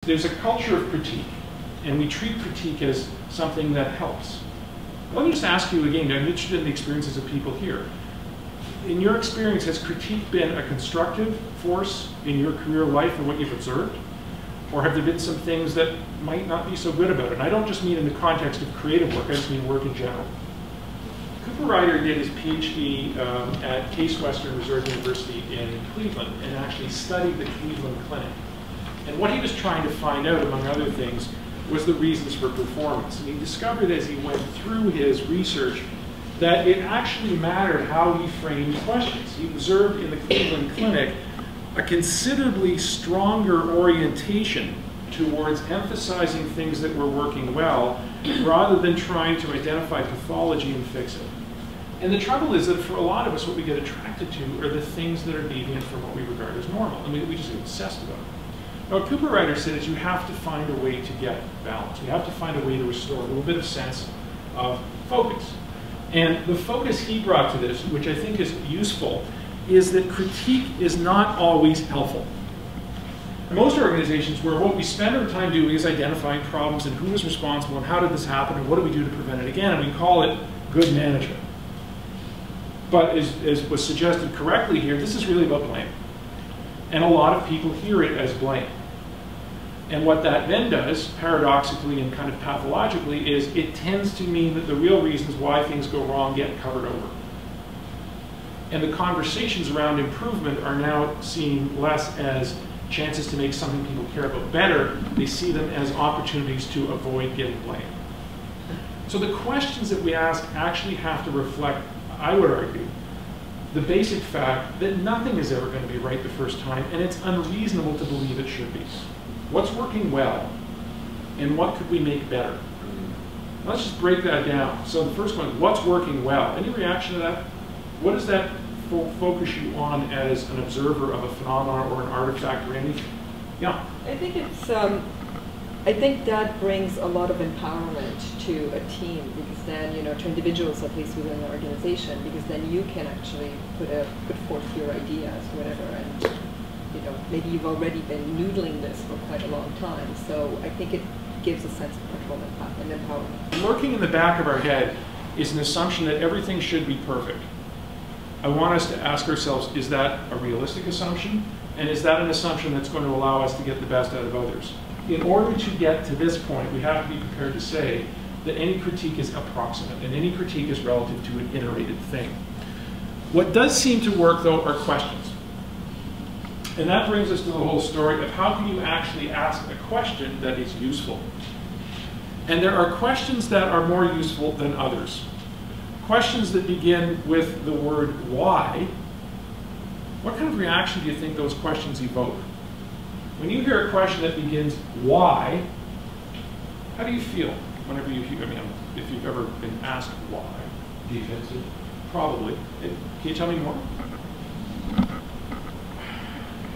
There's a culture of critique, and we treat critique as something that helps. Let me just ask you again, I'm interested in the experiences of people here. In your experience, has critique been a constructive force in your career life and what you've observed? Or have there been some things that might not be so good about it? And I don't just mean in the context of creative work, I just mean work in general. Cooper Ryder did his PhD at Case Western Reserve University in Cleveland and actually studied the Cleveland Clinic. And what he was trying to find out, among other things, was the reasons for performance. And he discovered as he went through his research that it actually mattered how he framed questions. He observed in the Cleveland Clinic a considerably stronger orientation towards emphasizing things that were working well, rather than trying to identify pathology and fix it. And the trouble is that for a lot of us, what we get attracted to are the things that are deviant from what we regard as normal. I mean, we just get obsessed about it. Now, what Cooper Ryder said is you have to find a way to get balance. You have to find a way to restore a little bit of sense of focus. And the focus he brought to this, which I think is useful, is that critique is not always helpful. In most organizations where what we spend our time doing is identifying problems and who is responsible and how did this happen and what do we do to prevent it again, and we call it good management. But as was suggested correctly here, this is really about blame. And a lot of people hear it as blame. And what that then does, paradoxically and kind of pathologically, is it tends to mean that the real reasons why things go wrong get covered over. And the conversations around improvement are now seen less as chances to make something people care about better. They see them as opportunities to avoid getting blamed. So the questions that we ask actually have to reflect, I would argue, the basic fact that nothing is ever going to be right the first time, and it's unreasonable to believe it should be. What's working well, and what could we make better? Let's just break that down. So the first one, what's working well? Any reaction to that? What does that focus you on as an observer of a phenomenon or an artifact or anything? Yeah? I think it's, I think that brings a lot of empowerment to a team, because then, you know, to individuals at least within an organization, because then you can actually put forth your ideas, whatever, and you know, maybe you've already been noodling this for quite a long time. So I think it gives a sense of control and empowerment. Lurking in the back of our head is an assumption that everything should be perfect. I want us to ask ourselves, is that a realistic assumption? And is that an assumption that's going to allow us to get the best out of others? In order to get to this point, we have to be prepared to say that any critique is approximate, and any critique is relative to an iterated thing. What does seem to work, though, are questions. And that brings us to the whole story of how can you actually ask a question that is useful. And there are questions that are more useful than others. Questions that begin with the word why. What kind of reaction do you think those questions evoke? When you hear a question that begins why, how do you feel whenever you hear, I mean, if you've ever been asked why? Defensive? Probably. Can you tell me more?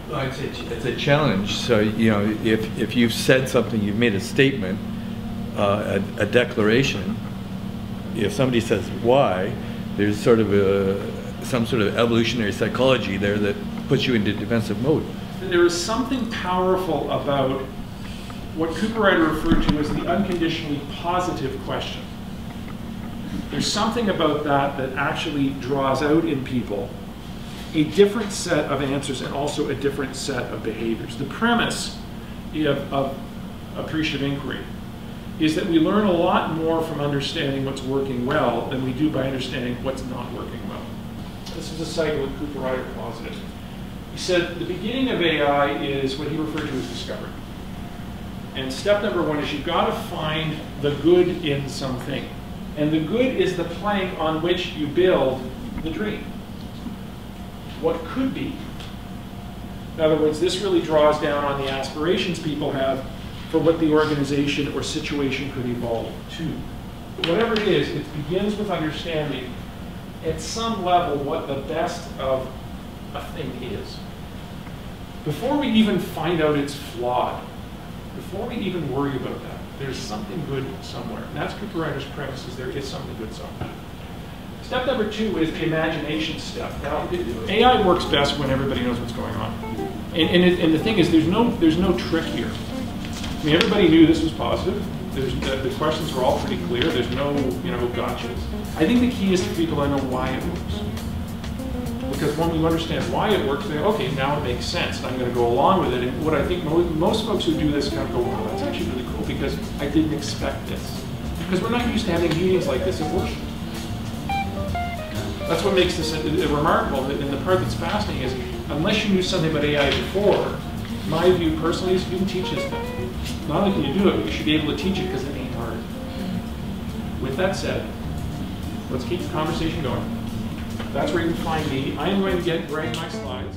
Well, it's a challenge. So, you know, if you've said something, you've made a statement, a declaration, if somebody says why, there's sort of some sort of evolutionary psychology there that puts you into defensive mode. There is something powerful about what Cooper Ryder referred to as the unconditionally positive question. There's something about that that actually draws out in people a different set of answers and also a different set of behaviors. The premise of appreciative inquiry is that we learn a lot more from understanding what's working well than we do by understanding what's not working well. This is a cycle that Cooper Ryder posited. He said the beginning of AI is what he referred to as discovery. And step number one is you've got to find the good in something. And the good is the plank on which you build the dream. What could be. In other words, this really draws down on the aspirations people have for what the organization or situation could evolve to. But whatever it is, it begins with understanding at some level what the best of a thing is. Before we even find out it's flawed, before we even worry about that, there's something good somewhere. And that's Cooper Ryder's premise, is there is something good somewhere. Step number two is the imagination step. Now, AI works best when everybody knows what's going on. And the thing is, there's no trick here. mean, everybody knew this was positive. The questions were all pretty clear. There's no, gotchas. I think the key is for people to know why it works. Because when you understand why it works, they go, okay, now it makes sense, and I'm going to go along with it. And what I think most folks who do this kind of go, wow, that's actually really cool because I didn't expect this. Because we're not used to having meetings like this at work. That's what makes this remarkable. And the part that's fascinating is, unless you knew something about AI before, my view personally is you can teach this stuff. Not only can you do it, but you should be able to teach it because it ain't hard. With that said, let's keep the conversation going. That's where you can find me. I am going to get Greg my slides.